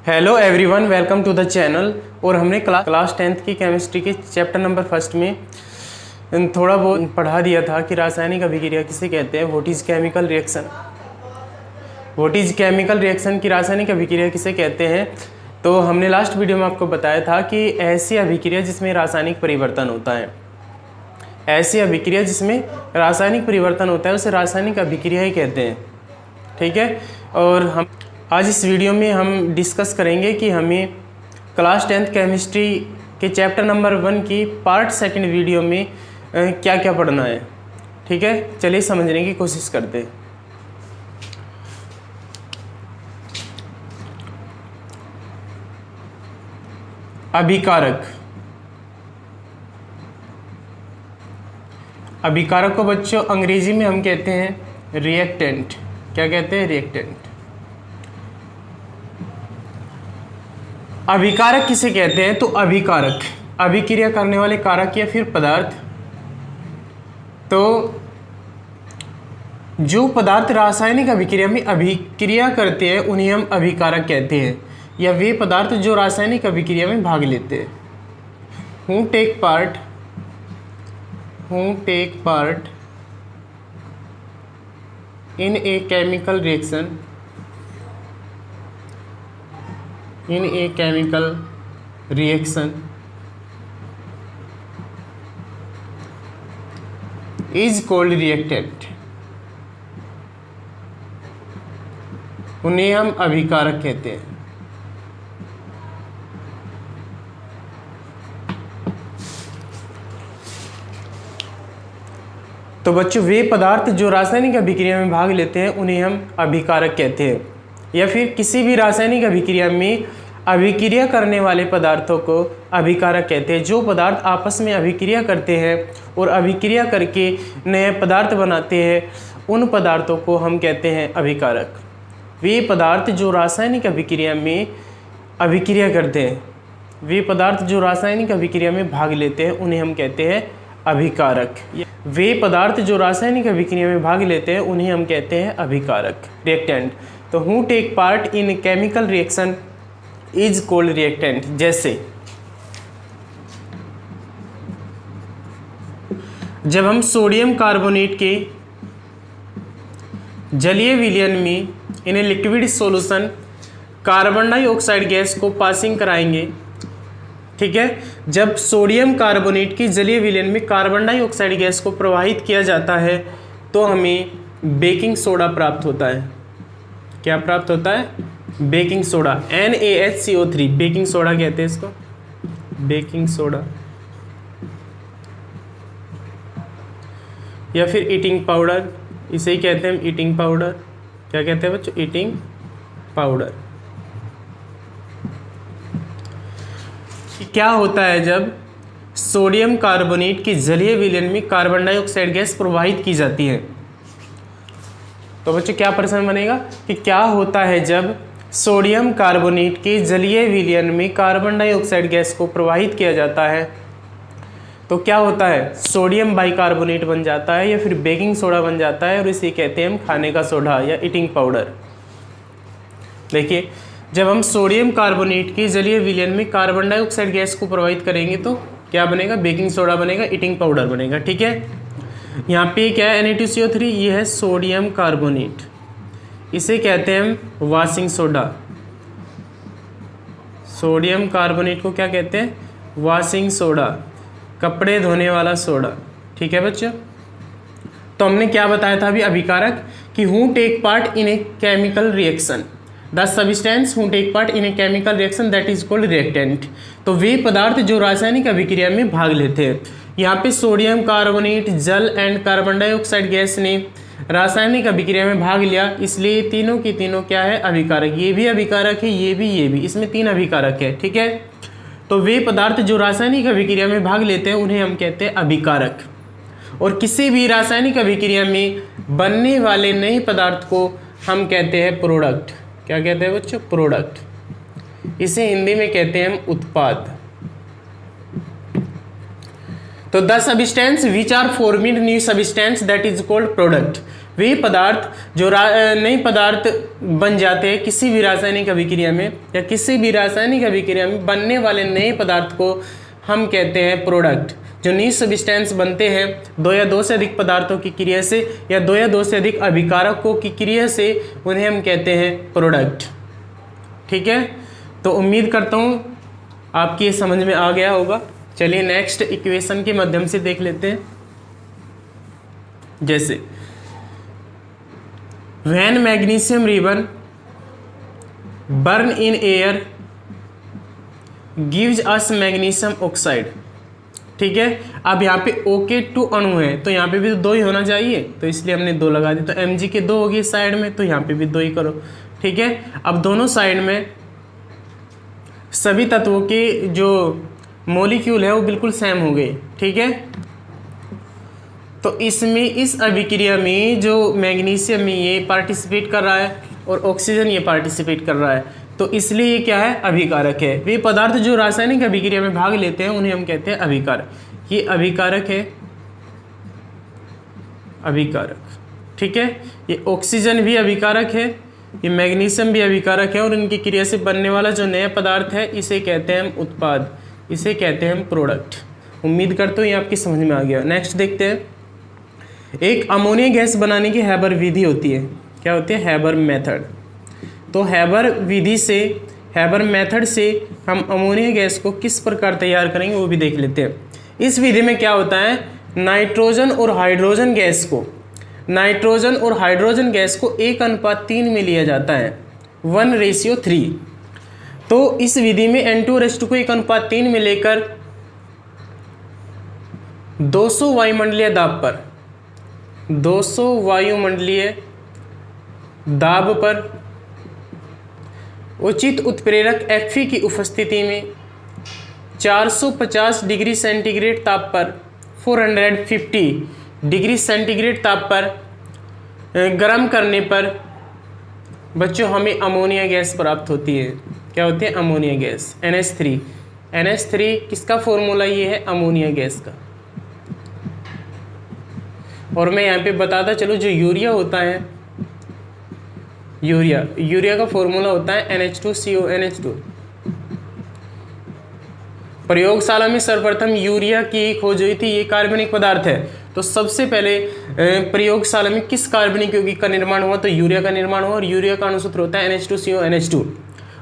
Hello everyone, welcome to the channel. और हमने class 10th की केमिस्ट्री के चैप्टर नंबर 1 में थोड़ा बहुत पढ़ा दिया था कि रासायनिक अभिक्रिया किसे कहते हैं। What is chemical reaction, what is chemical reaction की रासायनिक अभिक्रिया किसे कहते हैं। तो हमने लास्ट वीडियो में आपको बताया था कि ऐसी अभिक्रिया जिसमें रासायनिक परिवर्तन होता है, ऐसी अभिक्रिया जिसमें रासायनिक परिवर्तन होता है उसे रासायनिक अभिक्रिया ही कहते हैं। ठीक है। और हम आज इस वीडियो में हम डिस्कस करेंगे कि हमें क्लास 10th केमिस्ट्री के चैप्टर नंबर 1 की पार्ट 2 वीडियो में क्या क्या पढ़ना है। ठीक है, चलिए समझने की कोशिश करते हैं। अभिकारक, अभिकारक को बच्चों अंग्रेजी में हम कहते हैं रिएक्टेंट। क्या कहते हैं? रिएक्टेंट। अभिकारक किसे कहते हैं? तो अभिकारक अभिक्रिया करने वाले कारक या फिर पदार्थ। तो जो पदार्थ रासायनिक अभिक्रिया में अभिक्रिया करते हैं उन्हें हम अभिकारक कहते हैं, या वे पदार्थ जो रासायनिक अभिक्रिया में भाग लेते हैं। Who take part in a chemical reaction, in a chemical reaction is called reactant। उन्हें हम अभिकारक कहते हैं। तो बच्चों, वे पदार्थ जो रासायनिक अभिक्रिया में भाग लेते हैं उन्हें हम अभिकारक कहते हैं, या फिर किसी भी रासायनिक अभिक्रिया में अभिक्रिया करने वाले पदार्थों को अभिकारक कहते हैं। जो पदार्थ आपस में अभिक्रिया करते हैं और अभिक्रिया करके नए पदार्थ बनाते हैं उन पदार्थों को हम कहते हैं अभिकारक। वे पदार्थ जो रासायनिक अभिक्रिया में अभिक्रिया करते हैं, वे पदार्थ जो रासायनिक अभिक्रिया में भाग लेते हैं उन्हें हम कहते हैं अभिकारक। वे पदार्थ जो रासायनिक अभिक्रिया में भाग लेते हैं उन्हें हम कहते हैं अभिकारक, रिएक्टेंट। तो who take part in chemical reaction is called reactant. जैसे जब हम सोडियम कार्बोनेट के जलीय विलयन में in liquid solution carbon dioxide gas को पासिंग कराएंगे, ठीक है, जब सोडियम कार्बोनेट की जलीय विलयन में कार्बन डाइऑक्साइड गैस को प्रवाहित किया जाता है तो हमें बेकिंग सोडा प्राप्त होता है। क्या प्राप्त होता है? Baking soda, NaHCO3, baking soda कहते हैं इसको, बेकिंग सोडा, या फिर ईटिंग पाउडर, इसे ही कहते हैं हम ईटिंग पाउडर। क्या कहते हैं बच्चों? Eating powder. क्या होता है जब सोडियम कार्बोनेट की जलीय विलयन में कार्बन डाइऑक्साइड गैस प्रवाहित की जाती है? तो बच्चों क्या प्रश्न बनेगा कि क्या होता है जब सोडियम कार्बोनेट के जलीय विलयन में कार्बन डाइऑक्साइड गैस को प्रवाहित किया जाता है तो क्या होता है? सोडियम बाइकार्बोनेट बन जाता है या फिर बेकिंग सोडा बन जाता है, और इसे कहते हैं हम खाने का सोडा या ईटिंग पाउडर। देखिए, जब हम सोडियम कार्बोनेट के जलीय विलयन में कार्बन डाइऑक्साइड गैस को प्रवाहित करेंगे तो क्या बनेगा? बेकिंग सोडा बनेगा, ईटिंग पाउडर बनेगा। ठीक है, यहाँ पे क्या है? Na2CO3, ये है सोडियम कार्बोनेट, इसे कहते हैं हम वॉशिंग सोडा। सोडियम कार्बोनेट को क्या कहते हैं? वॉशिंग सोडा, कपड़े धोने वाला सोडा। ठीक है बच्चों, तो हमने क्या बताया था अभी अभिकारक कि who take part in a chemical reaction, the substance who take part in a chemical reaction that is called reactant. तो वे पदार्थ जो रासायनिक अभिक्रिया में भाग लेते हैं। यहाँ पे सोडियम कार्बोनेट, जल एंड कार्बन डाइऑक्साइड गैस ने रासायनिक अभिक्रिया में भाग लिया, इसलिए तीनों की तीनों क्या है? अभिकारक। ये भी अभिकारक है, ये भी, इसमें 3 अभिकारक है। ठीक है, तो वे पदार्थ जो रासायनिक अभिक्रिया में भाग लेते हैं उन्हें हम कहते हैं अभिकारक। और किसी भी रासायनिक अभिक्रिया में बनने वाले नए पदार्थ को हम कहते हैं प्रोडक्ट। क्या कहते हैं बच्चों? प्रोडक्ट। इसे हिंदी में कहते हैं हम उत्पाद। तो the substance which are forming new substance that is called product. वे पदार्थ जो नए पदार्थ बन जाते हैं किसी भी रासायनिक अभिक्रिया में, या किसी भी रासायनिक अभिक्रिया में बनने वाले नए पदार्थ को हम कहते हैं प्रोडक्ट। जो नई सब्सटेंस बनते हैं दो या दो से अधिक पदार्थों की क्रिया से, या दो या दो से अधिक अभिकारकों की क्रिया से, उन्हें हम कहते हैं प्रोडक्ट। ठीक है, तो उम्मीद करता हूँ आपकी ये समझ में आ गया होगा। चलिए नेक्स्ट इक्वेशन के माध्यम से देख लेते हैं। जैसे when magnesium ribbon burn in air gives us magnesium oxide. ठीक है, अब यहाँ पे OK2 अणु है तो यहाँ पे भी तो 2 ही होना चाहिए, तो इसलिए हमने 2 लगा दी। तो Mg के 2 होगी साइड में, तो यहाँ पे भी 2 ही करो। ठीक है, अब दोनों साइड में सभी तत्वों के जो मॉलिक्यूल है वो बिल्कुल सेम हो गए। ठीक है, तो इसमें इस अभिक्रिया में जो मैग्नीशियम में ये पार्टिसिपेट कर रहा है और ऑक्सीजन ये पार्टिसिपेट कर रहा है, तो इसलिए ये क्या है, अभिकारक है। वे पदार्थ जो रासायनिक अभिक्रिया में भाग लेते हैं उन्हें हम कहते हैं अभिकारक। ये अभिकारक है, अभिकारक। ठीक है, ये ऑक्सीजन भी अभिकारक है, ये मैग्नीशियम भी अभिकारक है, और इनकी क्रिया से बनने वाला जो नया पदार्थ है इसे कहते हैं हम उत्पाद, इसे कहते हैं हम प्रोडक्ट। उम्मीद करता हूँ ये आपकी समझ में आ गया। नेक्स्ट देखते हैं, एक अमोनिया गैस बनाने की हैबर विधि होती है। क्या होती है, हैबर मेथड। तो हैबर विधि से, हैबर मेथड से हम अमोनिया गैस को किस प्रकार तैयार करेंगे वो भी देख लेते हैं। इस विधि में क्या होता है, नाइट्रोजन और हाइड्रोजन गैस को, नाइट्रोजन और हाइड्रोजन गैस को 1:3 में लिया जाता है, 1:3। तो इस विधि में N2 को 1:3 में लेकर 200 वायुमंडलीय दाब पर, 200 वायुमंडलीय दाब पर उचित उत्प्रेरक Fe की उपस्थिति में 450 डिग्री सेंटीग्रेड ताप पर, 450 डिग्री सेंटीग्रेड ताप पर गर्म करने पर बच्चों हमें अमोनिया गैस प्राप्त होती है। क्या होती है, अमोनिया गैस, NH3। NH3 किसका फॉर्मूला, ये है अमोनिया गैस का। और मैं यहाँ पे बताता चलो, जो यूरिया होता है, यूरिया का फॉर्मूला होता है NH2CONH2। प्रयोगशाला में सर्वप्रथम यूरिया की खोज हुई थी। ये कार्बनिक पदार्थ है, तो सबसे पहले प्रयोगशाला में किस कार्बनिक यौगिक का निर्माण हुआ, तो यूरिया का निर्माण हुआ। और यूरिया का अणुसूत्र होता है NH2CONH2।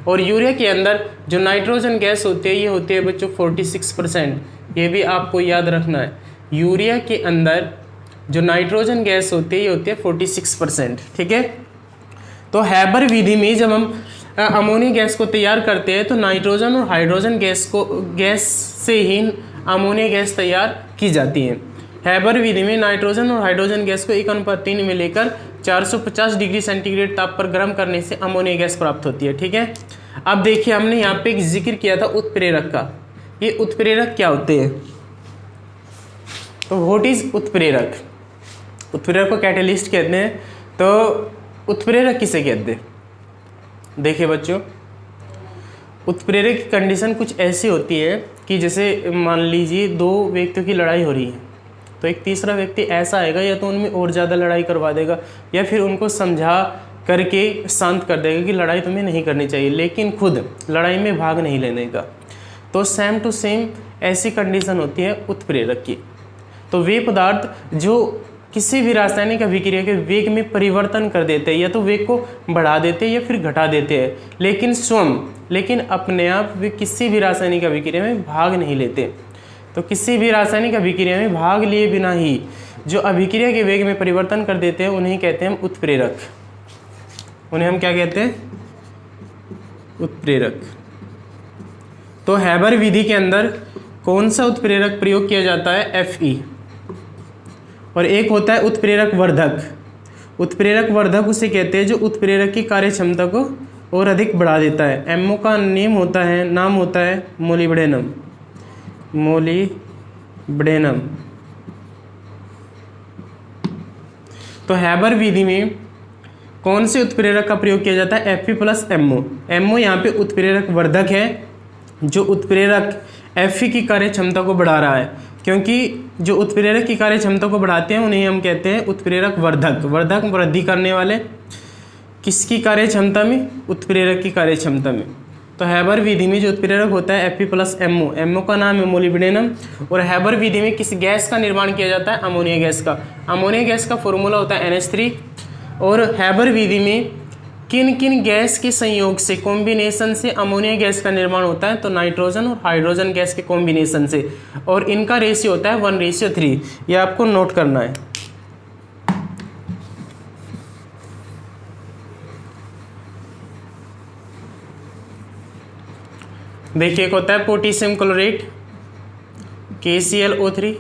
और यूरिया के अंदर जो नाइट्रोजन गैस होती है ये होती है बच्चों 46%। ये भी आपको याद रखना है, यूरिया के अंदर जो नाइट्रोजन गैस होती है ये होती है 46%। ठीक है, तो हैबर विधि में जब हम अमोनिया गैस को तैयार करते हैं तो नाइट्रोजन और हाइड्रोजन गैस से ही अमोनिया गैस तैयार की जाती है। हैबर विधि में नाइट्रोजन और हाइड्रोजन गैस को 1:3 में लेकर 450 डिग्री सेंटीग्रेड ताप पर गर्म करने से अमोनिया गैस प्राप्त होती है। ठीक है, अब देखिए हमने यहाँ पे एक जिक्र किया था उत्प्रेरक का। ये उत्प्रेरक क्या होते हैं, तो व्हाट इज उत्प्रेरक, उत्प्रेरक को कैटेलिस्ट कहते हैं। तो उत्प्रेरक किसे कहते हैं, देखिए बच्चों, उत्प्रेरक की कंडीशन कुछ ऐसी होती है कि जैसे मान लीजिए 2 व्यक्तियों की लड़ाई हो रही है, तो एक तीसरा व्यक्ति ऐसा आएगा या तो उनमें और ज़्यादा लड़ाई करवा देगा या फिर उनको समझा करके शांत कर देगा कि लड़ाई तुम्हें नहीं करनी चाहिए, लेकिन खुद लड़ाई में भाग नहीं लेने का। तो सेम टू सेम ऐसी कंडीशन होती है उत्प्रेरक की। तो वे पदार्थ जो किसी भी रासायनिक अभिक्रिया के वेग में परिवर्तन कर देते हैं, या तो वेग को बढ़ा देते हैं या फिर घटा देते हैं, लेकिन अपने आप वे किसी भी रासायनिक अभिक्रिया में भाग नहीं लेते। तो किसी भी रासायनिक अभिक्रिया में भाग लिए बिना ही जो अभिक्रिया के वेग में परिवर्तन कर देते हैं उन्हें कहते हैं हम उत्प्रेरक। उन्हें हम क्या कहते हैं, उत्प्रेरक। तो हैबर विधि के अंदर कौन सा उत्प्रेरक प्रयोग किया जाता है, Fe। और एक होता है उत्प्रेरक वर्धक। उत्प्रेरक वर्धक उसे कहते हैं जो उत्प्रेरक की कार्य क्षमता को और अधिक बढ़ा देता है। MO का नाम होता है मोलिब्डेनम, मोलिब्डेनम। तो हैबर विधि में कौन से उत्प्रेरक का प्रयोग किया जाता है, Fe + MO। MO यहाँ पे उत्प्रेरक वर्धक है जो उत्प्रेरक Fe की कार्य क्षमता को बढ़ा रहा है। क्योंकि जो उत्प्रेरक की कार्य क्षमता को बढ़ाते हैं उन्हें हम कहते हैं उत्प्रेरक वर्धक। वर्धक वृद्धि करने वाले किसकी कार्य क्षमता में? उत्प्रेरक की कार्य क्षमता में। तो हैबर विधि में जो उत्प्रेरक होता है Fe+MO, MO का नाम है मोलिब्डेनम, और हैबर विधि में किस गैस का निर्माण किया जाता है? अमोनिया गैस का। अमोनिया गैस का फॉर्मूला होता है NH3। और हैबर विधि में किन किन गैस के संयोग से, कॉम्बिनेशन से अमोनिया गैस का निर्माण होता है? तो नाइट्रोजन और हाइड्रोजन गैस के कॉम्बिनेशन से, और इनका रेशियो होता है 1:3। यह आपको नोट करना है। देखिए, एक होता है पोटेशियम क्लोराइड KClO3।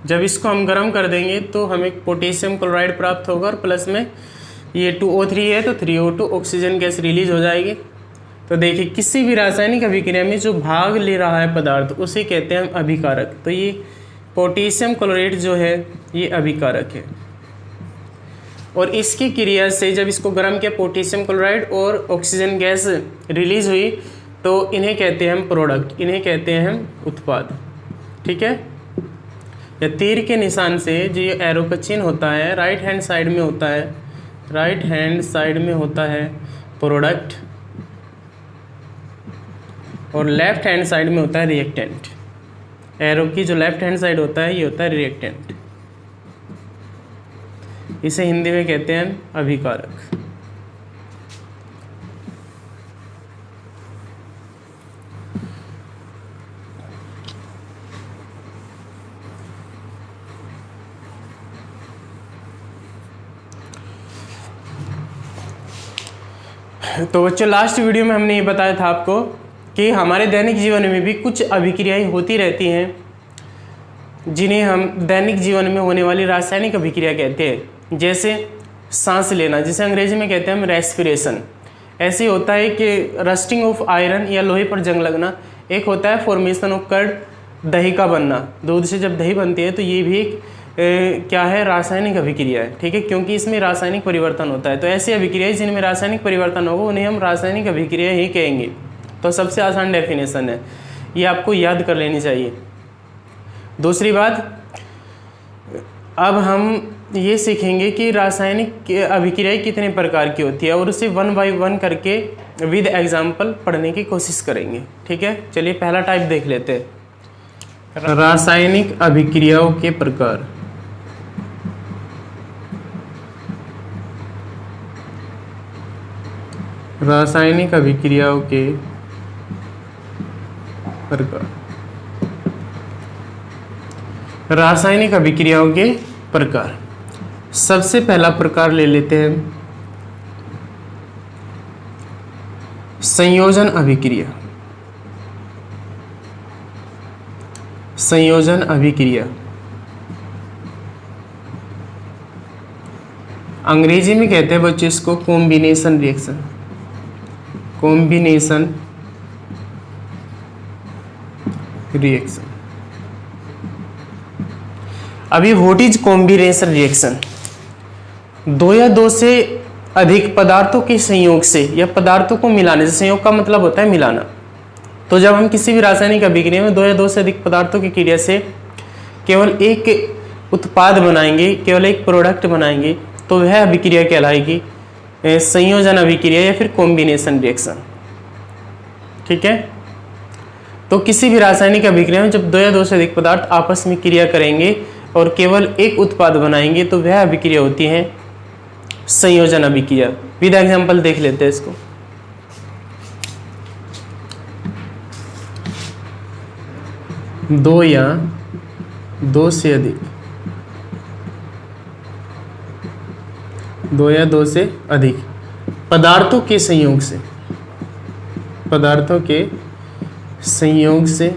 जब इसको हम गर्म कर देंगे तो हमें पोटेशियम क्लोराइड प्राप्त होगा, और प्लस में ये 2O3 है तो 3O2 ऑक्सीजन गैस रिलीज हो जाएगी। तो देखिए, किसी भी रासायनिक अभिक्रिया में जो भाग ले रहा है पदार्थ उसे कहते हैं हम अभिकारक। तो ये पोटेशियम क्लोराइड जो है ये अभिकारक है, और इसकी क्रिया से जब इसको गर्म किया पोटेशियम क्लोराइड और ऑक्सीजन गैस रिलीज हुई तो इन्हें कहते हैं हम प्रोडक्ट, इन्हें कहते हैं हम उत्पाद। ठीक है, या तीर के निशान से जो ये एरो का चिन्ह होता है राइट हैंड साइड में होता है, राइट हैंड साइड में होता है प्रोडक्ट, और लेफ्ट हैंड साइड में होता है रिएक्टेंट। एरो की जो लेफ्ट हैंड साइड होता है ये होता है रिएक्टेंट। इसे हिंदी में कहते हैं अभिकारक। तो बच्चों, लास्ट वीडियो में हमने ये बताया था आपको कि हमारे दैनिक जीवन में भी कुछ अभिक्रियाएं होती रहती हैं जिन्हें हम दैनिक जीवन में होने वाली रासायनिक अभिक्रिया कहते हैं। जैसे सांस लेना, जिसे अंग्रेजी में कहते हैं हम रेस्पिरेशन। ऐसे होता है कि रस्टिंग ऑफ आयरन या लोहे पर जंग लगना। एक होता है फॉर्मेशन ऑफ कर्ड, दही का बनना। दूध से जब दही बनती है तो ये भी एक क्या है? रासायनिक अभिक्रिया है। ठीक है, क्योंकि इसमें रासायनिक परिवर्तन होता है। तो ऐसी अभिक्रियाएं जिनमें रासायनिक परिवर्तन होगा उन्हें हम रासायनिक अभिक्रिया ही कहेंगे। तो सबसे आसान डेफिनेशन है, ये आपको याद कर लेनी चाहिए। दूसरी बात, अब हम ये सीखेंगे कि रासायनिक अभिक्रियाएं कितने प्रकार की होती है, और उसे 1 बाय 1 करके विद एग्जाम्पल पढ़ने की कोशिश करेंगे। ठीक है, चलिए पहला टाइप देख लेते हैं, रासायनिक अभिक्रियाओं के प्रकार। रासायनिक अभिक्रियाओं के प्रकार। रासायनिक अभिक्रियाओं के प्रकार, सबसे पहला प्रकार ले लेते हैं संयोजन अभिक्रिया। संयोजन अभिक्रिया अंग्रेजी में कहते हैं बच्चों इसको कॉम्बिनेशन रिएक्शन। Combination reaction. अभी व्हाट इज कॉम्बिनेशन रिएक्शन? दो या दो से अधिक पदार्थों के संयोग से या पदार्थों को मिलाने से, संयोग का मतलब होता है मिलाना। तो जब हम किसी भी रासायनिक अभिक्रिया में दो या दो से अधिक पदार्थों की क्रिया से केवल एक उत्पाद बनाएंगे, केवल एक प्रोडक्ट बनाएंगे, तो वह अभिक्रिया कहलाएगी संयोजन अभिक्रिया या फिर कॉम्बिनेशन रिएक्शन। ठीक है, तो किसी भी रासायनिक अभिक्रिया में जब दो या दो से अधिक पदार्थ आपस में क्रिया करेंगे और केवल एक उत्पाद बनाएंगे तो वह अभिक्रिया होती है संयोजन अभिक्रिया। विद एग्जांपल देख लेते हैं इसको। दो या दो से अधिक, दो या दो से अधिक पदार्थों के संयोग से, पदार्थों के संयोग से,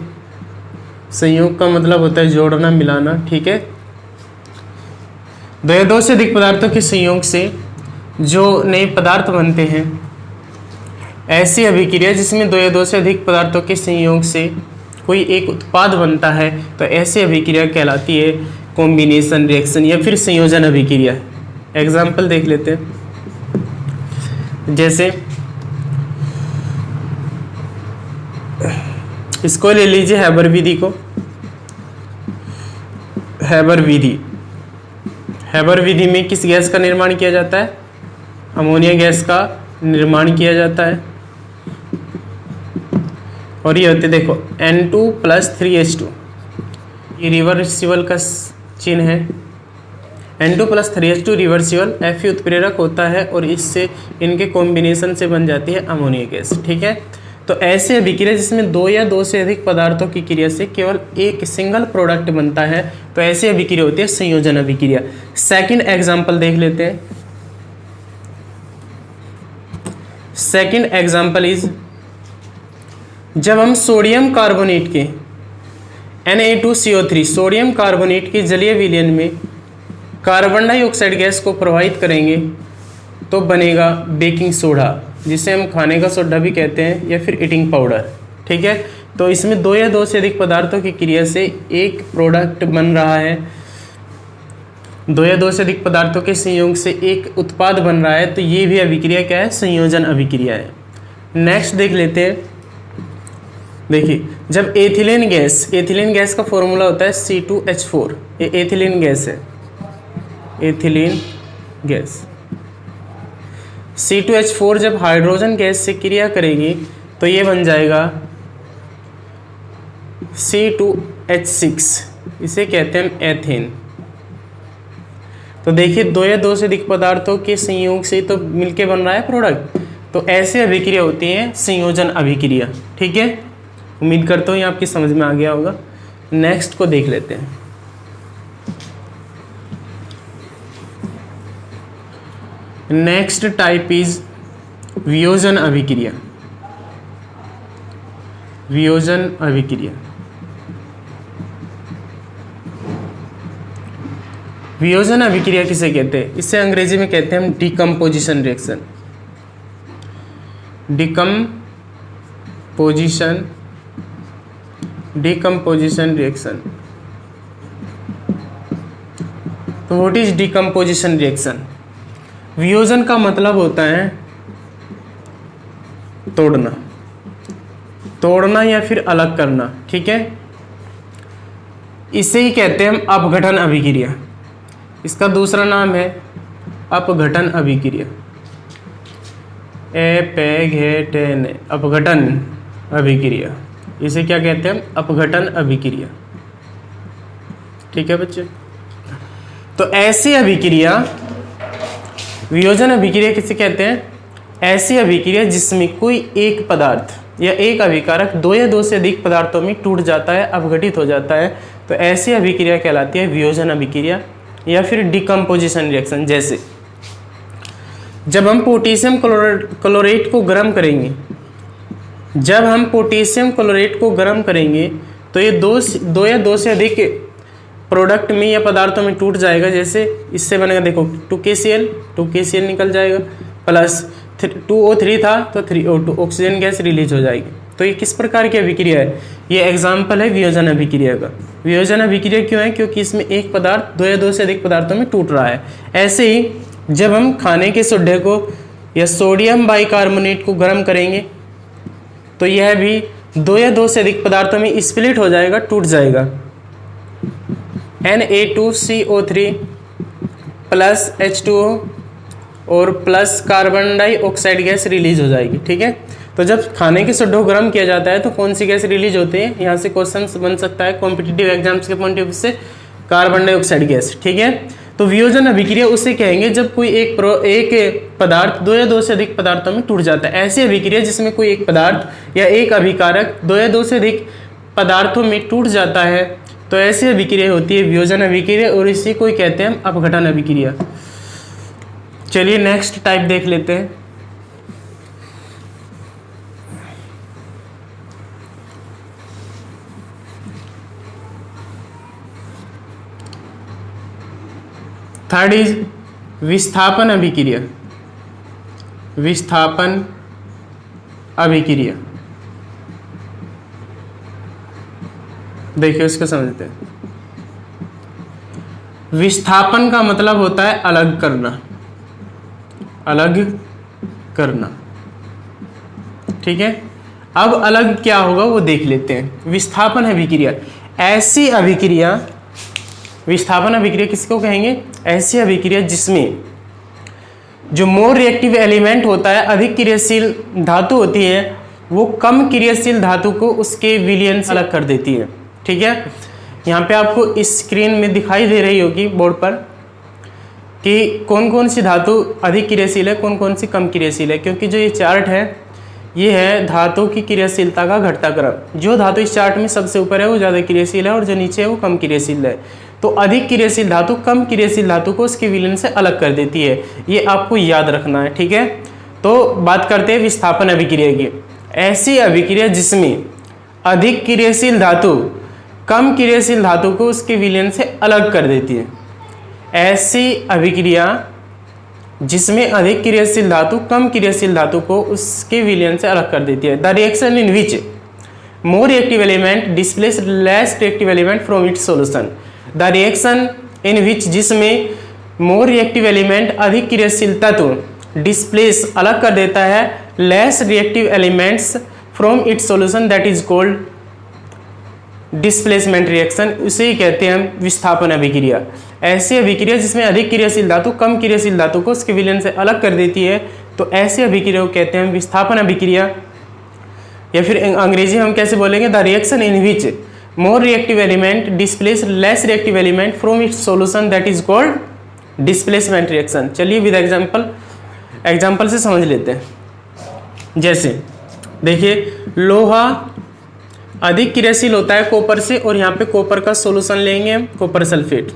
संयोग का मतलब होता है जोड़ना, मिलाना। ठीक है, दो या दो से अधिक पदार्थों के संयोग से जो नए पदार्थ बनते हैं, ऐसी अभिक्रिया जिसमें दो या दो से अधिक पदार्थों के संयोग से कोई एक उत्पाद बनता है, तो ऐसी अभिक्रिया कहलाती है कॉम्बिनेशन रिएक्शन या फिर संयोजन अभिक्रिया। एग्जाम्पल देख लेते हैं, जैसे इसको ले लीजिए हैबर विधि को। हैबर विधि। हैबर विधि में किस गैस का निर्माण किया जाता है? अमोनिया गैस का निर्माण किया जाता है। और ये होते देखो N2 + 3H2, ये रिवर्सिबल का चिन्ह है। N2 + 3H2 रिवर्सिबल Fe उत्प्रेरक होता है और इससे इनके कॉम्बिनेशन से बन जाती है अमोनिया गैस। ठीक है, तो ऐसे अभिक्रिया जिसमें दो या दो से अधिक पदार्थों की क्रिया से केवल एक सिंगल प्रोडक्ट बनता है, तो ऐसी अभिक्रिया होती है संयोजन अभिक्रिया। सेकंड एग्जांपल देख लेते हैं। सेकंड एग्जांपल इज, जब हम सोडियम कार्बोनेट के Na2CO3 सोडियम कार्बोनेट के जलीय विलयन में कार्बन डाइऑक्साइड गैस को प्रवाहित करेंगे तो बनेगा बेकिंग सोडा, जिसे हम खाने का सोडा भी कहते हैं या फिर ईटिंग पाउडर। ठीक है, तो इसमें दो या दो से अधिक पदार्थों की क्रिया से एक प्रोडक्ट बन रहा है, दो या दो से अधिक पदार्थों के संयोग से एक उत्पाद बन रहा है, तो ये भी अभिक्रिया क्या है? संयोजन अभिक्रिया है। नेक्स्ट देख लेते हैं। देखिए, जब एथिलीन गैस का फॉर्मूला होता है C2H4, ये एथिलीन गैस है, एथिलीन गैस। C2H4 जब हाइड्रोजन गैस से क्रिया करेगी तो ये बन जाएगा C2H6, इसे कहते हैं एथेन। तो देखिए, दो या दो से अधिक पदार्थों के संयोग से तो मिलके बन रहा है प्रोडक्ट, तो ऐसे अभिक्रिया होती है संयोजन अभिक्रिया। ठीक है, उम्मीद करता हूँ ये आपकी समझ में आ गया होगा। नेक्स्ट को देख लेते हैं। नेक्स्ट टाइप इज वियोजन अभिक्रिया। वियोजन अभिक्रिया, वियोजन अभिक्रिया किसे कहते हैं? इसे अंग्रेजी में कहते हैं हम डिकम्पोजिशन रिएक्शन। Decomposition reaction. तो व्हाट इज डिकम्पोजिशन रिएक्शन? वियोजन का मतलब होता है तोड़ना या फिर अलग करना। ठीक है, इसे ही कहते हैं हम अपघटन अभिक्रिया। इसका दूसरा नाम है अपघटन अभिक्रिया। अपघटन अभिक्रिया, इसे क्या कहते हैं? अपघटन अभिक्रिया। ठीक है बच्चे, तो ऐसी अभिक्रिया वियोजन अभिक्रिया किसे कहते हैं? ऐसी अभिक्रिया जिसमें कोई एक पदार्थ या एक अभिकारक दो या दो से अधिक पदार्थों में टूट जाता है, अपघटित हो जाता है, तो ऐसी अभिक्रिया कहलाती है वियोजन अभिक्रिया या फिर डिकम्पोजिशन रिएक्शन। जैसे जब हम पोटेशियम क्लोरेट को गर्म करेंगे, तो ये दो या दो से अधिक प्रोडक्ट में या पदार्थों में टूट जाएगा। जैसे इससे बनेगा, देखो 2KCl निकल जाएगा, प्लस 2O3 था तो 3O2 ऑक्सीजन गैस रिलीज हो जाएगी। तो ये किस प्रकार की अभिक्रिया है? ये एग्जाम्पल है वियोजन अभिक्रिया का। वियोजन अभिक्रिया क्यों है? क्योंकि इसमें एक पदार्थ दो या दो से अधिक पदार्थों में टूट रहा है। ऐसे ही जब हम खाने के सोडे को या सोडियम बाइकार्बोनेट को गर्म करेंगे तो यह भी दो या दो से अधिक पदार्थों में स्प्लिट हो जाएगा, टूट जाएगा। Na2CO3 प्लस H2O और plus carbon dioxide gas release हो जाएगी। ठीक है, तो जब खाने के सोडे को गर्म किया जाता है तो कौन सी गैस रिलीज होती है? यहाँ से क्वेश्चन बन सकता है कॉम्पिटिटिव एग्जाम्स के पॉइंट ऑफ व्यू से, कार्बन डाइऑक्साइड गैस। ठीक है, तो वियोजन अभिक्रिया उसे कहेंगे जब कोई एक पदार्थ दो या दो से अधिक पदार्थों में टूट जाता है। ऐसी अभिक्रिया जिसमें कोई एक पदार्थ या एक अभिकारक दो या दो से अधिक पदार्थों में टूट जाता है, तो ऐसी अभिक्रिया होती है वियोजन अभिक्रिया, और इसी को कहते हैं हम अपघटन अभिक्रिया। चलिए नेक्स्ट टाइप देख लेते हैं। थर्ड इज विस्थापन अभिक्रिया। विस्थापन अभिक्रिया, देखिए उसको समझते हैं। विस्थापन का मतलब होता है अलग करना, अलग करना। ठीक है, अब अलग क्या होगा वो देख लेते हैं। विस्थापन अभिक्रिया, ऐसी अभिक्रिया विस्थापन अभिक्रिया किसको कहेंगे? ऐसी अभिक्रिया जिसमें जो मोर रिएक्टिव एलिमेंट होता है, अधिक क्रियाशील धातु होती है, वो कम क्रियाशील धातु को उसके विलयन से अलग कर देती है। ठीक है, यहाँ पे आपको स्क्रीन में दिखाई दे रही होगी बोर्ड पर कि कौन कौन सी धातु अधिक क्रियाशील है, कौन कौन सी कम क्रियाशील है, क्योंकि जो ये चार्ट है ये है धातु की क्रियाशीलता का घटता क्रम। जो धातु इस चार्ट में सबसे ऊपर है वो ज़्यादा क्रियाशील है और जो नीचे है वो कम क्रियाशील है। तो अधिक क्रियाशील धातु कम क्रियाशील धातु को उसके विलयन से अलग कर देती है, ये आपको याद रखना है। ठीक है, तो बात करते हैं विस्थापन अभिक्रिया की। ऐसी अभिक्रिया जिसमें अधिक क्रियाशील धातु कम क्रियाशील धातु को उसके विलयन से अलग कर देती है। ऐसी अभिक्रिया जिसमें अधिक क्रियाशील धातु कम क्रियाशील धातु को उसके विलयन से अलग कर देती है। The reaction in which more reactive element displace less reactive element from its solution. The reaction in which जिसमें मोर रिएक्टिव एलिमेंट अधिक क्रियाशील तत्व डिस्प्लेस अलग कर देता है less reactive elements from its solution, that is called displacement reaction. उसे ही कहते हैं हम विस्थापन अभिक्रिया। ऐसी अभिक्रिया जिसमें अधिक क्रियाशील धातु कम क्रियाशील धातु को उसके विलयन से अलग कर देती है, तो ऐसी अभिक्रिया को कहते हैं विस्थापन अभिक्रिया। या फिर अंग्रेजी में हम कैसे बोलेंगे? The reaction in which more reactive element displace less reactive element from its solution, that is called displacement reaction. चलिए विद एग्जाम्पल से समझ लेते हैं। जैसे देखिए, लोहा अधिक क्रियाशील होता है कॉपर से, और यहाँ पे कॉपर का सॉल्यूशन लेंगे हम, कॉपर सल्फेट।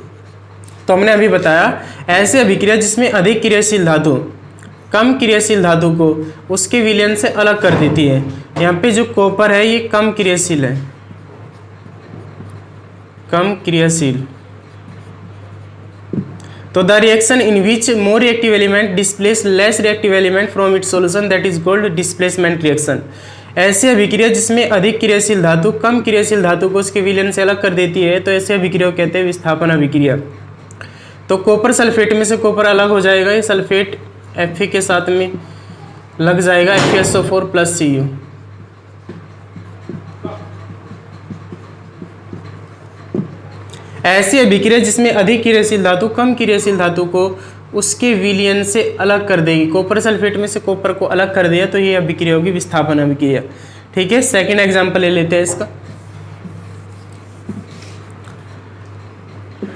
तो हमने अभी बताया ऐसे अभिक्रिया जिसमें अधिक क्रियाशील धातु कम क्रियाशील धातु को उसके विलयन से अलग कर देती है। यहाँ पे जो कॉपर है ये कम क्रियाशील है, कम क्रियाशील। तो the reaction in which more reactive element displace less reactive element from its solution, that is called displacement reaction. ऐसी अभिक्रिया जिसमें अधिक क्रियाशील धातु कम क्रियाशील धातु को उसके विलयन से अलग कर देती है, तो ऐसे अभिक्रिया को कहते हैं विस्थापन अभिक्रिया। तो कॉपर सल्फेट में से कॉपर अलग हो जाएगा, ये सल्फेट Fe के साथ में लग जाएगा, FeSO4 + Cu। ऐसी अभिक्रिया जिसमें अधिक क्रियाशील धातु कम क्रियाशील धातु को उसके विलयन से अलग कर देगी। कॉपर सल्फेट में से कॉपर को अलग कर दिया, तो ये अभिक्रिया होगी विस्थापन अभिक्रिया। ठीक है, सेकंड एग्जांपल ले लेते हैं इसका।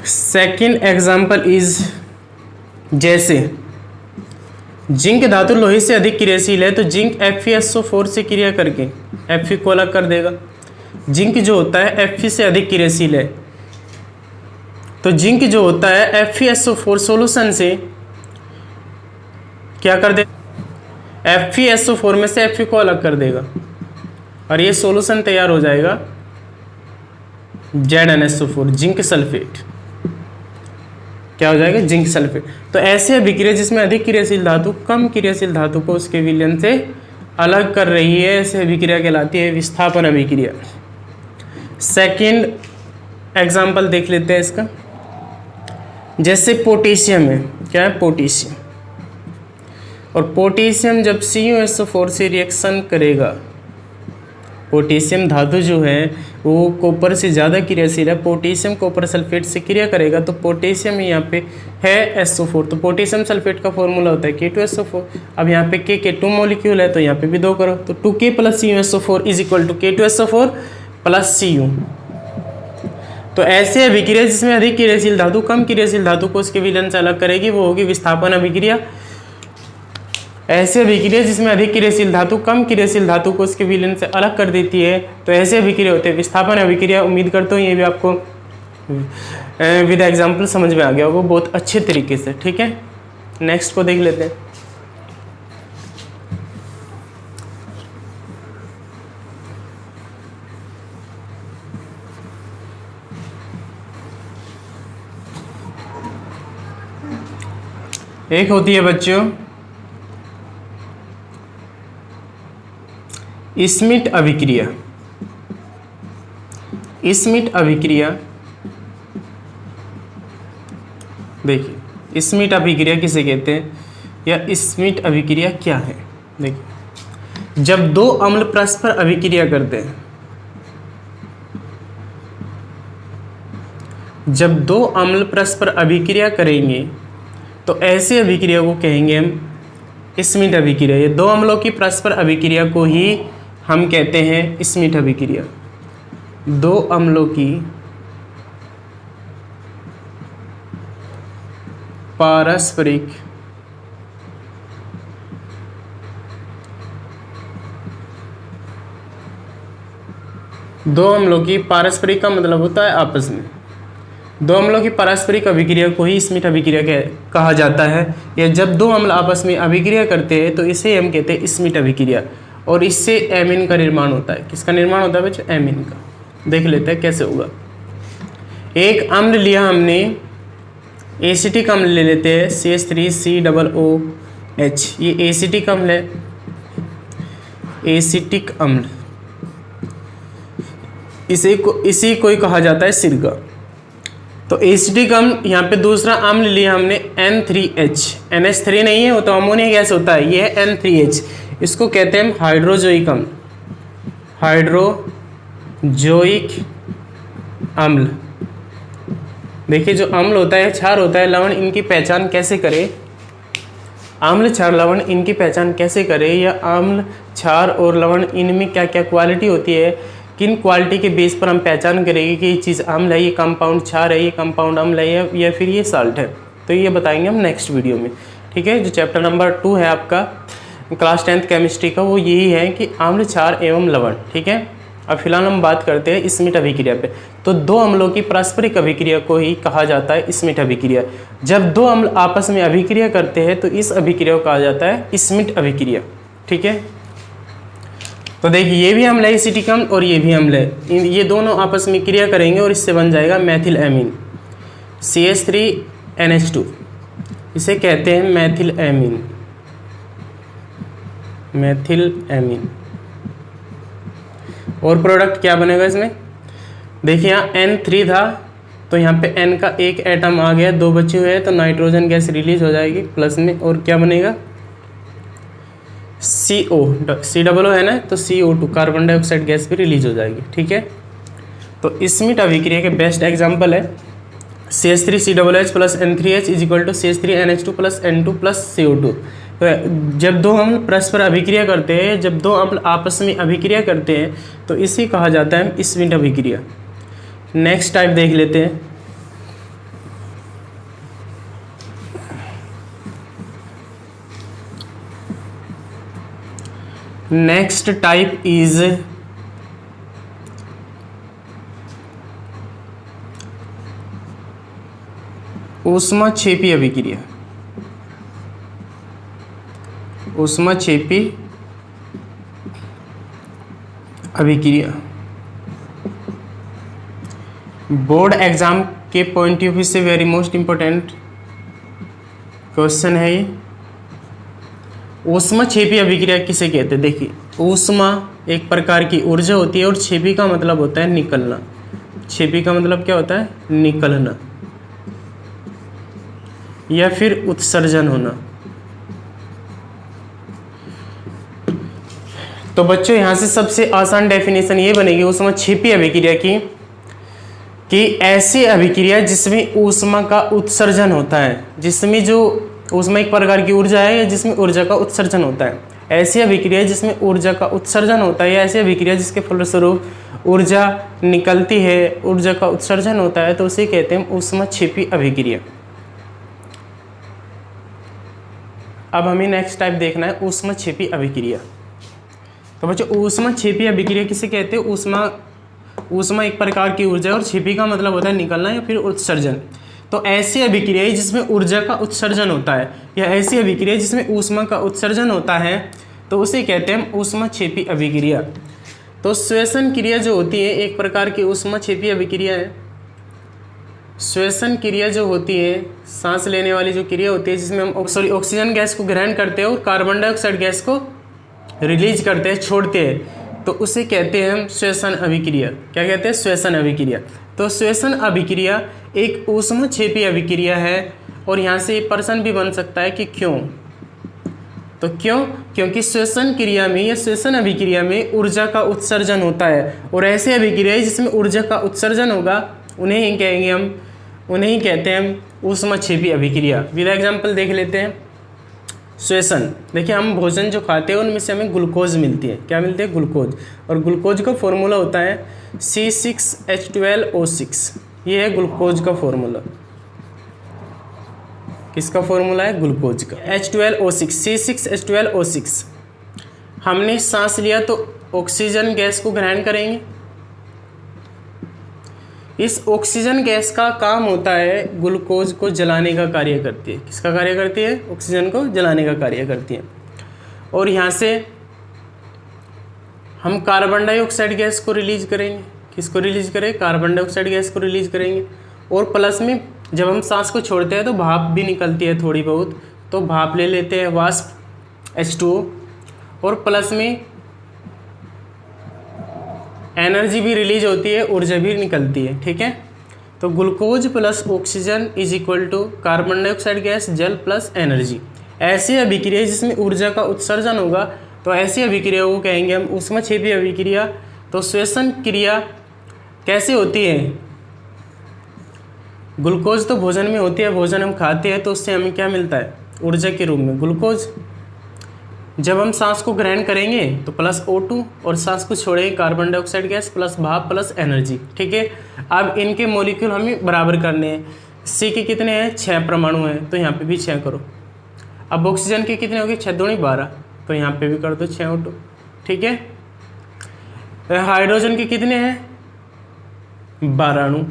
सेकंड एग्जांपल इज, जैसे जिंक धातु लोहे से अधिक क्रियाशील है, तो जिंक FeSO4 से क्रिया करके Fe को अलग कर देगा। जिंक जो होता है Fe से अधिक क्रियाशील है, तो जिंक जो होता है FeSO4 सॉल्यूशन से क्या कर दे? FeSO4 में से Fe को अलग कर देगा और ये सॉल्यूशन तैयार हो जाएगा ZnSO4, जिंक सल्फेट। क्या हो जाएगा? Zinc sulphate. तो ऐसे अभिक्रिया जिसमें अधिक क्रियाशील धातु कम क्रियाशील धातु को उसके विलयन से अलग कर रही है, ऐसे अभिक्रिया कहलाती है विस्थापन अभिक्रिया। सेकंड एग्जांपल देख लेते हैं इसका। जैसे पोटेशियम है, क्या है? पोटेशियम। और पोटेशियम जब CuSO4 से रिएक्शन करेगा, पोटेशियम धातु जो है वो कॉपर से ज़्यादा क्रियाशील है, पोटेशियम कॉपर सल्फेट से क्रिया करेगा, तो पोटेशियम यहाँ पे है SO4, तो पोटेशियम सल्फेट का फॉर्मूला होता है K2SO4। अब यहाँ पे K 2 मॉलिक्यूल है, तो यहाँ पे भी 2 करो, तो 2K + CuSO4 = K2SO4 + Cu। तो ऐसे अभिक्रिया जिसमें अधिक क्रियाशील धातु कम क्रियाशील धातु को उसके विलयन से अलग करेगी, वो होगी विस्थापन अभिक्रिया। ऐसे अभिक्रिया जिसमें अधिक क्रियाशील धातु कम क्रियाशील धातु को उसके विलयन से अलग कर देती है, तो ऐसे अभिक्रिया होते हैं विस्थापन अभिक्रिया। उम्मीद करता हूँ ये भी आपको विद एग्जांपल समझ में आ गया होगा बहुत अच्छे तरीके से। ठीक है, नेक्स्ट को देख लेते हैं। एक होती है बच्चों स्मिट अभिक्रिया। स्मिट अभिक्रिया, देखिए स्मिट अभिक्रिया किसे कहते हैं या स्मिट अभिक्रिया क्या है? देखिए, जब दो अम्ल परस्पर अभिक्रिया करते हैं, जब दो अम्ल परस्पर अभिक्रिया करेंगे तो ऐसे अभिक्रिया को कहेंगे हम स्मिथ अभिक्रिया। ये दो अम्लों की परस्पर अभिक्रिया को ही हम कहते हैं स्मिथ अभिक्रिया। दो अम्लों की पारस्परिक का मतलब होता है आपस में। दो अम्लों की पारस्परिक अभिक्रिया को ही स्मिथ अभिक्रिया कहा जाता है। या जब दो अम्ल आपस में अभिक्रिया करते हैं तो इसे हम कहते हैं स्मिथ अभिक्रिया। और इससे एमीन का निर्माण होता है। किसका निर्माण होता है बच्चों? एमीन का। देख लेते हैं कैसे होगा। एक अम्ल लिया हमने, एसिटिक अम्ल ले लेते हैं, CH3COOH। ये एसिटिक अम्ल है, एसिटिक अम्ल, इसी को ही कहा जाता है सिरका। तो एसिटिक अम्ल, यहाँ पे दूसरा अम्ल लिया हमने N3H। NH3 नहीं है, वो तो अमोनिया गैस होता है, ये है N3H। इसको कहते हैं हम हाइड्रोजोइक अम्ल। हाइड्रोजोइक अम्ल। देखिए जो अम्ल होता है, क्षार होता है, लवण, इनकी पहचान कैसे करें? अम्ल, क्षार, लवण, इनकी पहचान कैसे करें? या अम्ल, क्षार और लवण, इनमें क्या क्या क्वालिटी होती है, किन क्वालिटी के बेस पर हम पहचान करेंगे कि ये चीज़ अम्ल है, ये कंपाउंड क्षार है, ये कंपाउंड अम्ल है, या फिर ये साल्ट है। तो ये बताएंगे हम नेक्स्ट वीडियो में। ठीक है, जो चैप्टर नंबर 2 है आपका क्लास 10th केमिस्ट्री का, वो यही है कि अम्ल, क्षार एवं लवण। ठीक है, अब फिलहाल हम बात करते हैं स्मिथ अभिक्रिया पे। तो दो अम्लों की पारस्परिक अभिक्रिया को ही कहा जाता है स्मिथ अभिक्रिया। जब दो अम्ल आपस में अभिक्रिया करते हैं तो इस अभिक्रिया को कहा जाता है स्मिथ अभिक्रिया। ठीक है, तो देखिए ये भी अम्ल है एसिटिक अम्ल और ये भी अम्ल है, ये दोनों आपस में क्रिया करेंगे और इससे बन जाएगा मैथिल एमीन, CH3NH2। इसे कहते हैं मैथिल एमीन, मैथिल एमीन। और प्रोडक्ट क्या बनेगा इसमें? देखिए यहाँ N3 था तो यहाँ पे N का एक एटम आ गया, दो बचे हुए हैं, तो नाइट्रोजन गैस रिलीज हो जाएगी प्लस में, और क्या बनेगा? CO है ना, तो CO2 कार्बन डाइऑक्साइड गैस भी रिलीज हो जाएगी। ठीक है, तो स्मिथ अभिक्रिया के बेस्ट एग्जांपल है CH3COOH plus N3H is equal to CH3NH2 plus N2 plus CO2। तो जब दो अम्ल परस्पर अभिक्रिया करते हैं, जब दो अम्ल आपस में अभिक्रिया करते हैं तो इसी कहा जाता है स्मिथ अभिक्रिया। नेक्स्ट टाइप देख लेते हैं। नेक्स्ट टाइप इज ऊष्माक्षेपी अभिक्रिया। ऊष्माक्षेपी अभिक्रिया बोर्ड एग्जाम के पॉइंट ऑफ व्यू से वेरी मोस्ट इंपॉर्टेंट क्वेश्चन है ये। ऊष्माक्षेपी अभिक्रिया किसे कहते हैं? देखिए ऊष्मा एक प्रकार की ऊर्जा होती है और क्षेपी का मतलब होता है निकलना। क्षेपी का मतलब क्या होता है? निकलना या फिर उत्सर्जन होना। तो बच्चों यहाँ से सबसे आसान डेफिनेशन ये बनेगी ऊष्माक्षेपी अभिक्रिया की कि ऐसी अभिक्रिया जिसमें ऊष्मा का उत्सर्जन होता है, जिसमें जो ऊष्मा एक प्रकार की ऊर्जा है या जिसमें ऊर्जा का उत्सर्जन होता है। ऐसी अभिक्रिया जिसमें ऊर्जा का उत्सर्जन होता है या ऐसी अभिक्रिया जिसके फलस्वरूप ऊर्जा निकलती है, ऊर्जा का उत्सर्जन होता है, तो उसे कहते हैं ऊष्माक्षेपी अभिक्रिया। अब हमें नेक्स्ट टाइप देखना है ऊष्माक्षेपी अभिक्रिया। तो बच्चों ऊष्माक्षेपी अभिक्रिया किसे कहते हैं? ऊष्मा एक प्रकार की ऊर्जा है और क्षेपी का मतलब होता है निकलना या फिर उत्सर्जन। तो ऐसी अभिक्रिया जिसमें ऊर्जा का उत्सर्जन होता है या ऐसी अभिक्रिया जिसमें ऊष्मा का उत्सर्जन होता है तो उसे कहते हैं ऊष्माक्षेपी अभिक्रिया। तो श्वसन क्रिया जो होती है एक प्रकार की ऊष्माक्षेपी अभिक्रिया है। श्वसन क्रिया जो होती है, सांस लेने वाली जो क्रिया होती है जिसमें हम ऑक्सीजन गैस को ग्रहण करते हैं और कार्बन डाइऑक्साइड गैस को रिलीज करते हैं, छोड़ते हैं, तो उसे कहते हैं हम श्वसन अभिक्रिया। क्या कहते हैं? श्वसन अभिक्रिया। तो श्वसन अभिक्रिया एक ऊष्माक्षेपी अभिक्रिया है और यहाँ से प्रश्न भी बन सकता है कि क्यों? तो क्यों? क्योंकि श्वसन क्रिया में या श्वसन अभिक्रिया में ऊर्जा का उत्सर्जन होता है और ऐसे अभिक्रिया जिसमें ऊर्जा का उत्सर्जन होगा उन्हें ही कहेंगे हम उन्हें ही कहते हैं हम ऊष्मक्षेपी अभिक्रिया। विद एग्जाम्पल देख लेते हैं। श्वसन, देखिए हम भोजन जो खाते हैं उनमें से हमें ग्लूकोज मिलती है। क्या मिलती है? ग्लूकोज। और ग्लूकोज का फॉर्मूला होता है C6H12O6। ये है ग्लूकोज का फॉर्मूला। किसका फॉर्मूला है? ग्लूकोज का। H12O6, C6H12O6। हमने सांस लिया तो ऑक्सीजन गैस को ग्रहण करेंगे। इस ऑक्सीजन गैस का काम होता है ग्लूकोज को जलाने का कार्य करती है। किसका कार्य करती है? ऑक्सीजन को जलाने का कार्य करती है। और यहाँ से हम कार्बन डाइऑक्साइड गैस को रिलीज करेंगे। किसको रिलीज करें? कार्बन डाइऑक्साइड गैस को रिलीज करेंगे। और प्लस में जब हम सांस को छोड़ते हैं तो भाप भी निकलती है थोड़ी बहुत, तो भाप ले लेते हैं, वाष्प H2O। और प्लस में एनर्जी भी रिलीज होती है, ऊर्जा भी निकलती है। ठीक है, तो glucose plus oxygen is equal to carbon dioxide gas, जल प्लस एनर्जी। ऐसी अभिक्रिया जिसमें ऊर्जा का उत्सर्जन होगा तो ऐसी अभिक्रिया को कहेंगे हम ऊष्मक्षेपी अभिक्रिया। तो श्वसन क्रिया कैसे होती है? ग्लूकोज तो भोजन में होती है, भोजन हम खाते हैं तो उससे हमें क्या मिलता है? ऊर्जा के रूप में ग्लूकोज। जब हम सांस को ग्रहण करेंगे तो प्लस O2 और सांस को छोड़ेंगे कार्बन डाइऑक्साइड गैस प्लस भाप प्लस एनर्जी। ठीक है, अब इनके मॉलिक्यूल हमें बराबर करने हैं। C के कितने हैं? 6 परमाणु हैं, तो यहाँ पे भी 6 करो। अब ऑक्सीजन के कितने हो गए? 6 दूनी 12, तो यहाँ पे भी कर दो 6 O2। ठीक है, हाइड्रोजन के कितने हैं? 12 अणु,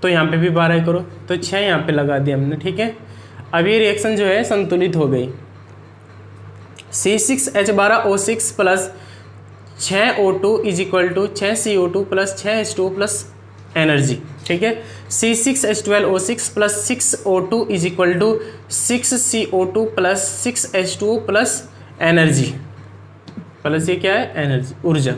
तो यहाँ पे भी 12 करो, तो 6 यहाँ पे लगा दिया हमने। ठीक है, अब ये रिएक्शन जो है संतुलित हो गई। C6H12O6 plus 6O2 is equal to 6CO2 plus 6H2O plus energy. ठीक है, C6H12O6 plus 6O2 is equal to 6CO2 plus 6H2O plus energy. Plus ये क्या है? एनर्जी, ऊर्जा।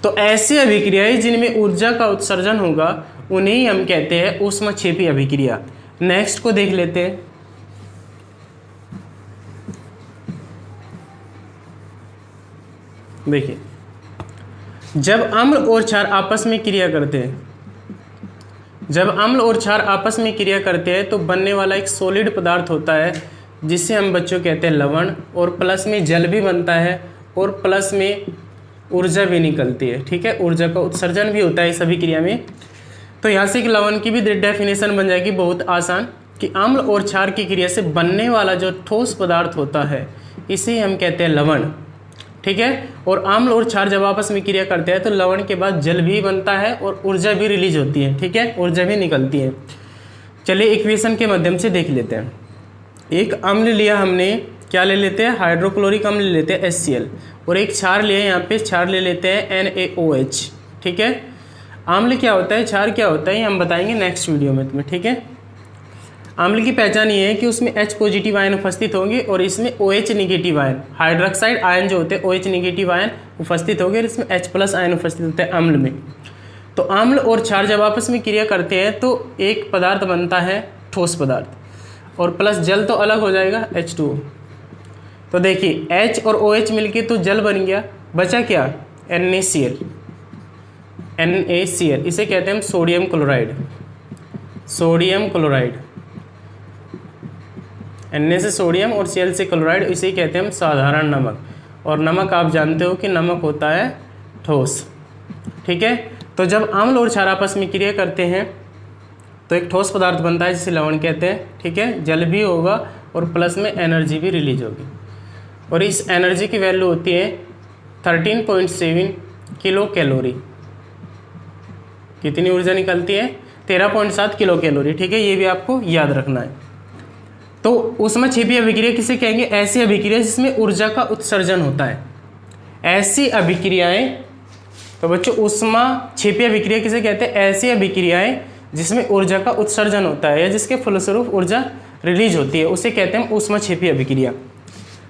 तो ऐसी अभिक्रियाएं जिनमें ऊर्जा का उत्सर्जन होगा उन्हें हम कहते हैं ऊष्मक्षेपी अभिक्रिया। नेक्स्ट को देख लेते हैं। देखिए, जब अम्ल और क्षार आपस में क्रिया करते हैं, जब अम्ल और क्षार आपस में क्रिया करते हैं तो बनने वाला एक सॉलिड पदार्थ होता है जिसे हम बच्चों कहते हैं लवण। और प्लस में जल भी बनता है और प्लस में ऊर्जा भी निकलती है। ठीक है, ऊर्जा का उत्सर्जन भी होता है इस अभिक्रिया में। तो यहाँ से एक लवण की भी डेफिनेशन बन जाएगी बहुत आसान, कि अम्ल और क्षार की क्रिया से बनने वाला जो ठोस पदार्थ होता है इसे हम कहते हैं लवण। ठीक है, और अम्ल और क्षार जब आपस में क्रिया करते हैं तो लवण के बाद जल भी बनता है और ऊर्जा भी रिलीज होती है। ठीक है, ऊर्जा भी निकलती है। चलिए इक्वेशन के माध्यम से देख लेते हैं। एक अम्ल लिया हमने, क्या ले लेते हैं? हाइड्रोक्लोरिक अम्ल ले लेते हैं HCl। और एक क्षार लिया, यहाँ पे क्षार ले लेते हैं NaOH। ठीक है, अम्ल क्या होता है, क्षार क्या होता है, ये हम बताएंगे नेक्स्ट वीडियो में तुम्हें। ठीक है, अम्ल की पहचान ये है कि उसमें H पॉजिटिव आयन उपस्थित होंगे और इसमें OH negative ion, hydroxide ion जो होते हैं OH निगेटिव आयन उपस्थित होंगे और इसमें H प्लस आयन उपस्थित होते हैं अम्ल में। तो अम्ल और क्षार जब आपस में क्रिया करते हैं तो एक पदार्थ बनता है ठोस पदार्थ, और प्लस जल तो अलग हो जाएगा H2O। तो देखिए H और OH मिलके तो जल बन गया, बचा क्या? NaCl। इसे कहते हैं हम sodium chloride. Sodium chloride, Na से सोडियम और Cl से क्लोराइड, इसे कहते हैं हम साधारण नमक। और नमक आप जानते हो कि नमक होता है ठोस। ठीक है, तो जब अम्ल और क्षार आपस में क्रिया करते हैं तो एक ठोस पदार्थ बनता है जिसे लवण कहते हैं। ठीक है, जल भी होगा और प्लस में एनर्जी भी रिलीज होगी। और इस एनर्जी की वैल्यू होती है 13.7 किलो कैलोरी। कितनी ऊर्जा निकलती है? 13.7 किलो कैलोरी। ठीक है, ये भी आपको याद रखना है। तो ऊष्मक्षेपी अभिक्रिया किसे कहेंगे? ऐसी अभिक्रिया जिसमें ऊर्जा का उत्सर्जन होता है, ऐसी अभिक्रियाएं। तो बच्चों ऊष्मक्षेपी अभिक्रिया किसे कहते हैं? ऐसी अभिक्रियाएं जिसमें ऊर्जा का उत्सर्जन होता है या जिसके फलस्वरूप ऊर्जा रिलीज होती है, उसे कहते हैं ऊष्मक्षेपी अभिक्रिया।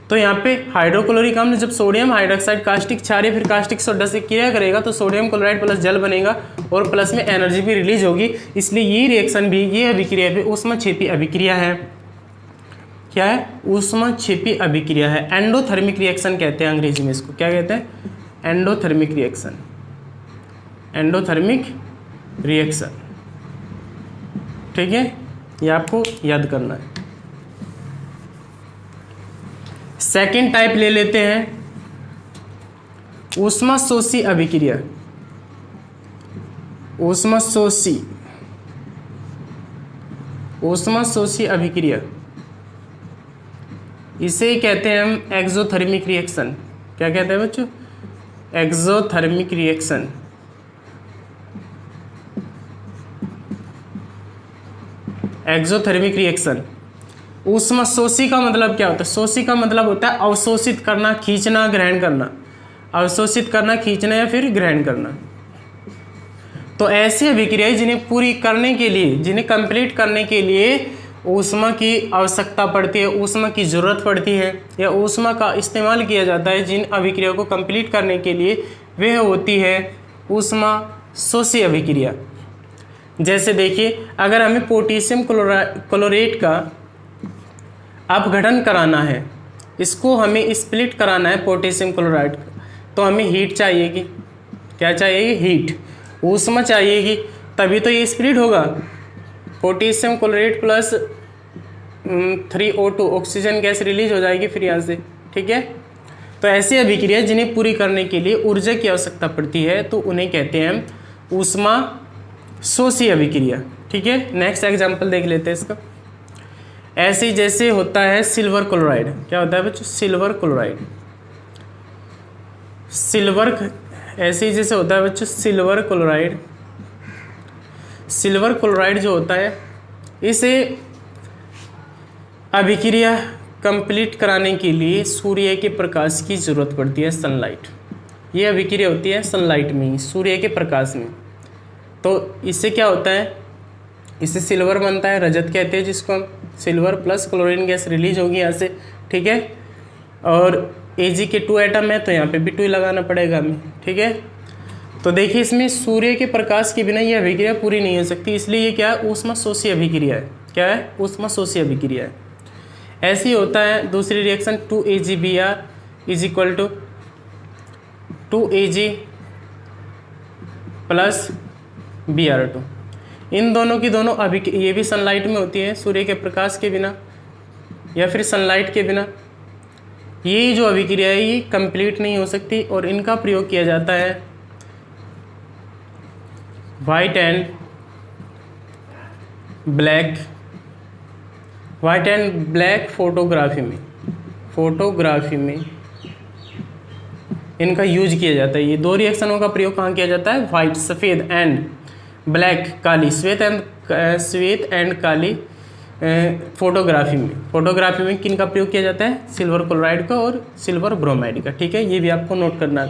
तो यहाँ पे हाइड्रोक्लोरिक अम्ल जब सोडियम हाइड्रोक्साइड कास्टिक क्षार या फिर कास्टिक सोडा से क्रिया करेगा तो सोडियम क्लोराइड प्लस जल बनेगा और प्लस में एनर्जी भी रिलीज होगी। इसलिए ये रिएक्शन भी, ये अभिक्रिया भी ऊष्मक्षेपी अभिक्रिया है। क्या है? ऊष्मक्षेपी अभिक्रिया है। एंडोथर्मिक रिएक्शन कहते हैं अंग्रेजी में इसको। क्या कहते हैं? Endothermic reaction. Endothermic reaction. ठीक है, ये आपको याद करना है। सेकंड टाइप ले लेते हैं ऊष्माशोषी अभिक्रिया। ऊष्माशोषी अभिक्रिया, इसे कहते हैं हम एक्सोथर्मिक रिएक्शन। क्या कहते हैं बच्चों? Exothermic reaction. Exothermic reaction. ऊष्माशोषी का मतलब क्या होता है? शोषी का मतलब होता है अवशोषित करना, खींचना, ग्रहण करना। अवशोषित करना, खींचना या फिर ग्रहण करना। तो ऐसी अभिक्रियाएं जिन्हें पूरी करने के लिए, जिन्हें कंप्लीट करने के लिए ऊष्मा की आवश्यकता पड़ती है, ऊष्मा की ज़रूरत पड़ती है या ऊष्मा का इस्तेमाल किया जाता है, जिन अभिक्रियाओं को कंप्लीट करने के लिए, वह होती है ऊष्माशोषी अभिक्रिया। जैसे देखिए, अगर हमें पोटेशियम क्लोरेट का अपघटन कराना है, इसको हमें स्प्लिट कराना है पोटेशियम क्लोराइड का, तो हमें हीट चाहिएगी। क्या चाहिएगी? हीट, ऊष्मा चाहिएगी, तभी तो ये स्प्लिट होगा। Potassium chloride plus 3O2 oxygen gas release हो जाएगी फिर यहाँ से। ठीक है, तो ऐसी अभिक्रिया जिन्हें पूरी करने के लिए ऊर्जा की आवश्यकता पड़ती है, तो उन्हें कहते हैं हम ऊष्माशोषी अभिक्रिया। ठीक है, नेक्स्ट एग्जाम्पल देख लेते हैं इसका। ऐसे जैसे होता है सिल्वर क्लोराइड। क्या होता है बच्चों? Silver chloride. ऐसे जैसे होता है बच्चों सिल्वर क्लोराइड। सिल्वर क्लोराइड जो होता है, इसे अभिक्रिया कंप्लीट कराने के लिए सूर्य के प्रकाश की ज़रूरत पड़ती है, सनलाइट। ये अभिक्रिया होती है सनलाइट में ही, सूर्य के प्रकाश में। तो इससे क्या होता है? इससे सिल्वर बनता है, रजत कहते हैं जिसको हम। Silver plus chlorine gas release होगी यहाँ से। ठीक है, और Ag के 2 एटम है, तो यहाँ पे भी 2 लगाना पड़ेगा हमें। ठीक है, तो देखिए इसमें सूर्य के प्रकाश के बिना ये अभिक्रिया पूरी नहीं हो सकती, इसलिए ये क्या है? ऊष्माशोषी अभिक्रिया है। क्या है? ऊष्माशोषी अभिक्रिया है। ऐसे ही होता है दूसरी reaction 2AgBr is equal to 2Ag plus Br2। इन दोनों की दोनों ये भी सनलाइट में होती है, सूर्य के प्रकाश के बिना या फिर सनलाइट के बिना। ये जो अभिक्रिया है ये कंप्लीट नहीं हो सकती, और इनका प्रयोग किया जाता है वाइट एंड ब्लैक फोटोग्राफी में इनका यूज किया जाता है। ये दो रिएक्शनों का प्रयोग कहाँ किया जाता है? वाइट सफ़ेद एंड ब्लैक काली, श्वेत एंड काली फोटोग्राफी में किन का प्रयोग किया जाता है? सिल्वर क्लोराइड का और सिल्वर ब्रोमाइड का। ठीक है, ये भी आपको नोट करना है।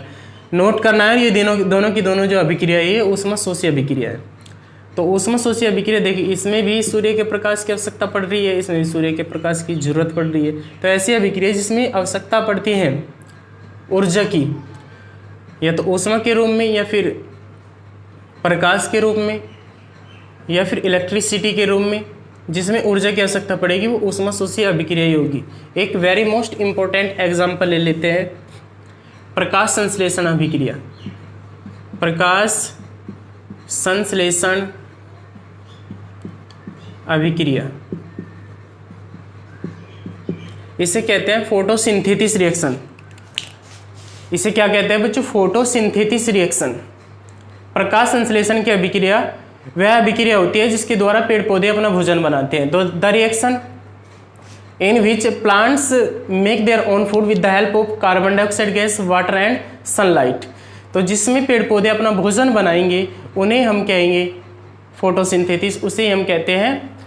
ये दोनों की दोनों जो अभिक्रिया है ये ऊष्माशोषी अभिक्रिया है। तो ऊष्माशोषी अभिक्रिया देखिए, इसमें भी सूर्य के प्रकाश की आवश्यकता पड़ रही है, इसमें भी सूर्य के प्रकाश की जरूरत पड़ रही है। तो ऐसी अभिक्रिया जिसमें आवश्यकता पड़ती है ऊर्जा की, या तो ऊष्मा के रूप में या फिर प्रकाश के रूप में या फिर इलेक्ट्रिसिटी के रूप में, जिसमें ऊर्जा की आवश्यकता पड़ेगी, वो ऊष्माशोषी अभिक्रिया ही होगी। एक वेरी मोस्ट इंपॉर्टेंट एग्जाम्पल ले लेते हैं, प्रकाश संश्लेषण अभिक्रिया। प्रकाश संश्लेषण अभिक्रिया, इसे कहते हैं फोटोसिंथेसिस रिएक्शन। इसे क्या कहते हैं बच्चों? Photosynthesis reaction. प्रकाश संश्लेषण की अभिक्रिया वह अभिक्रिया होती है जिसके द्वारा पेड़ पौधे अपना भोजन बनाते हैं। तो the reaction in which plants make their own food with the help of carbon dioxide gas, water and sunlight. तो जिसमें पेड़ पौधे अपना भोजन बनाएंगे उन्हें हम कहेंगे फोटोसिंथेसिस, उसे हम कहते हैं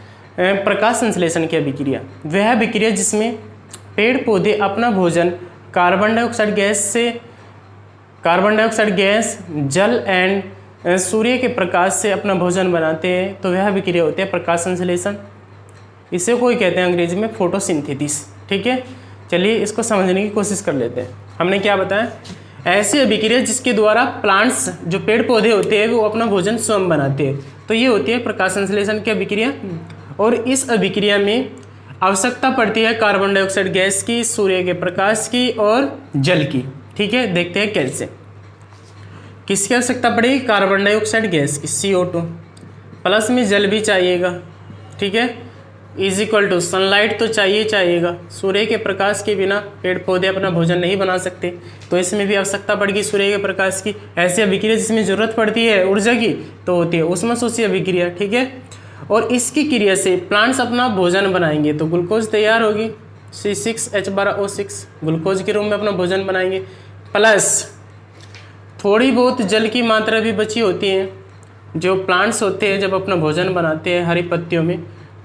प्रकाश संश्लेषण की अभिक्रिया। वह अभिक्रिया जिसमें पेड़ पौधे अपना भोजन कार्बन डाइऑक्साइड गैस, जल एंड सूर्य के प्रकाश से अपना भोजन बनाते हैं, तो वह अभिक्रिया होती है प्रकाश संश्लेषण। इसे कोई कहते हैं अंग्रेजी में फोटोसिंथेसिस। ठीक है, चलिए इसको समझने की कोशिश कर लेते हैं। हमने क्या बताया? ऐसी अभिक्रिया जिसके द्वारा प्लांट्स, जो पेड़ पौधे होते हैं, वो अपना भोजन स्वयं बनाते हैं, तो ये होती है प्रकाश संश्लेषण की अभिक्रिया। और इस अभिक्रिया में आवश्यकता पड़ती है कार्बन डाइऑक्साइड गैस की, सूर्य के प्रकाश की और जल की। ठीक है, देखते हैं कैसे। किसकी आवश्यकता पड़ेगी? कार्बन डाइऑक्साइड गैस की, CO2, प्लस में जल भी चाहिएगा, ठीक है, इज इक्वल टू सनलाइट तो चाहिएगा, सूर्य के प्रकाश के बिना पेड़ पौधे अपना भोजन नहीं बना सकते, तो इसमें भी आवश्यकता पड़ेगी सूर्य के प्रकाश की। ऐसी अभिक्रिया जिसमें जरूरत पड़ती है ऊर्जा की तो होती है ऊष्मशोषी अभिक्रिया, ठीक है। और इसकी क्रिया से प्लांट्स अपना भोजन बनाएंगे तो ग्लूकोज तैयार होगी, C6H12O6 ग्लूकोज के रूप में अपना भोजन बनाएंगे। प्लस थोड़ी बहुत जल की मात्रा भी बची होती है, जो प्लांट्स होते हैं जब अपना भोजन बनाते हैं हरी पत्तियों में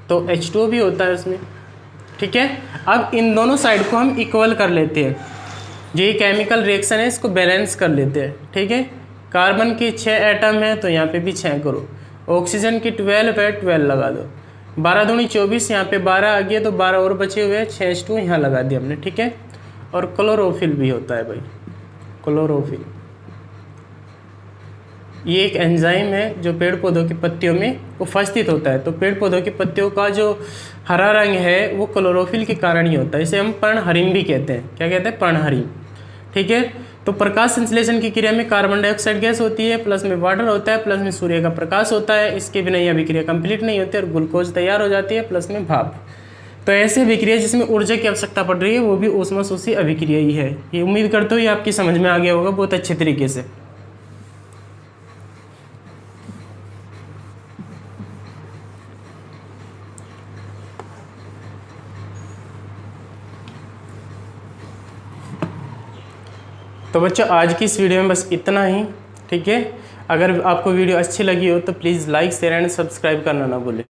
तो H2O भी होता है उसमें, ठीक है। अब इन दोनों साइड को हम इक्वल कर लेते हैं, ये केमिकल रिएक्शन है इसको बैलेंस कर लेते हैं, ठीक है। कार्बन के 6 एटम है तो यहाँ पे भी 6 करो, ऑक्सीजन की 12 है 12 लगा दो, 12 दूनी 24, यहाँ पे 12 आ गया तो 12 और बचे हुए हैं, 6 H2 यहाँ लगा दिया हमने, ठीक है। और क्लोरोफिल भी होता है भाई, क्लोरोफिल ये एक एंजाइम है जो पेड़ पौधों की पत्तियों में उपस्थित होता है, तो पेड़ पौधों की पत्तियों का जो हरा रंग है वो क्लोरोफिल के कारण ही होता है, इसे हम पर्णहरिम भी कहते हैं। क्या कहते हैं? पर्णहरिम, ठीक है। तो प्रकाश संश्लेषण की क्रिया में कार्बन डाइऑक्साइड गैस होती है, प्लस में वाटर होता है, प्लस में सूर्य का प्रकाश होता है, इसके बिना यह अभिक्रिया कंप्लीट नहीं होती और ग्लूकोज तैयार हो जाती है, प्लस में भाप। तो ऐसी अभिक्रिया जिसमें ऊर्जा की आवश्यकता पड़ रही है वो भी ऊष्मशोषी अभिक्रिया ही है। ये उम्मीद करते हो ये आपकी समझ में आ गया होगा बहुत अच्छे तरीके से। तो बच्चों आज की इस वीडियो में बस इतना ही, ठीक है। अगर आपको वीडियो अच्छी लगी हो तो please like share and subscribe करना ना भूलें।